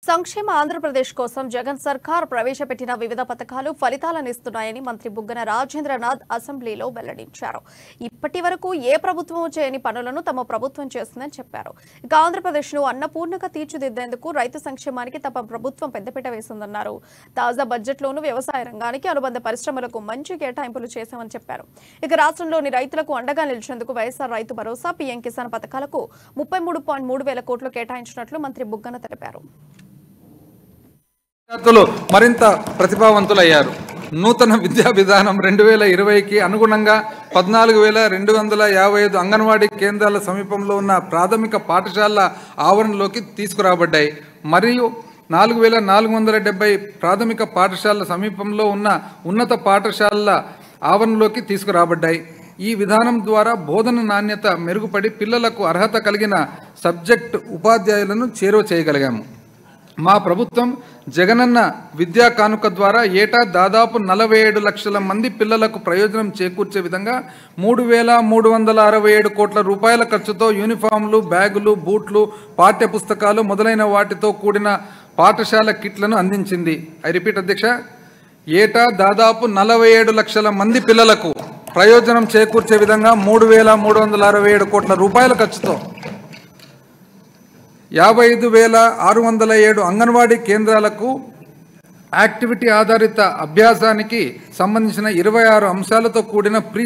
సంక్షేమ ఆంధ్రప్రదేశ్ కోసం జగన్ సర్కార్ ప్రవేశపెట్టిన వివిధ పథకాలు ఫలితాలనిస్తున్నాయని మంత్రి బుగ్గన రాజేంద్రనాథ్ అసెంబ్లీలో వెల్లడించారు. ఇప్పటి వరకు ఏ ప్రభుత్వం చేయని పనులను తమ ప్రభుత్వం చేస్తుందని చెప్పారు. ఇక ఆంధ్రప్రదేశ్ను అన్నపూర్ణగా తీర్చిదిద్దేందుకు రైతు సంక్షేమానికి తమ ప్రభుత్వం పెద్దపీట వేసిందన్నారు. తాజా బడ్జెట్లోనూ వ్యవసాయ రంగానికి అనుబంధ పరిశ్రమలకు మంచి కేటాయింపులు చేశామని చెప్పారు. ఇక రాష్ట్రంలోని రైతులకు అండగా నిలిచేందుకు వైఎస్ఆర్ రైతు భరోసా, పీఎం కిసాన్ పథకాలకు 33.3 వేల కోట్లు కేటాయించినట్లు మంత్రి బుగ్గన తెలిపారు. విద్యార్థులు మరింత ప్రతిభావంతులయ్యారు. నూతన విద్యా విధానం 2020కి అనుగుణంగా 14,255 అంగన్వాడీ కేంద్రాల సమీపంలో ఉన్న ప్రాథమిక పాఠశాలల ఆవరణలోకి తీసుకురాబడ్డాయి. మరియు 4,470 ప్రాథమిక పాఠశాలల సమీపంలో ఉన్న ఉన్నత పాఠశాలల ఆవరణలోకి తీసుకురాబడ్డాయి. ఈ విధానం ద్వారా బోధన నాణ్యత మెరుగుపడి పిల్లలకు అర్హత కలిగిన సబ్జెక్ట్ ఉపాధ్యాయులను చేరువ చేయగలిగాము. మా ప్రభుత్వం జగనన్న విద్యా కానుక ద్వారా ఏటా దాదాపు 47 లక్షల మంది పిల్లలకు ప్రయోజనం చేకూర్చే విధంగా 3,367 కోట్ల రూపాయల ఖర్చుతో యూనిఫామ్లు, బ్యాగులు, బూట్లు, పాఠ్య పుస్తకాలు మొదలైన వాటితో కూడిన పాఠశాల కిట్లను అందించింది. ఐ రిపీట్ అధ్యక్ష, ఏటా దాదాపు 47 లక్షల మంది పిల్లలకు ప్రయోజనం చేకూర్చే విధంగా 3,367 కోట్ల రూపాయల ఖర్చుతో 55,607 అంగన్వాడీ కేంద్రాలకు యాక్టివిటీ ఆధారిత అభ్యాసానికి సంబంధించిన 26 అంశాలతో కూడిన ప్రీ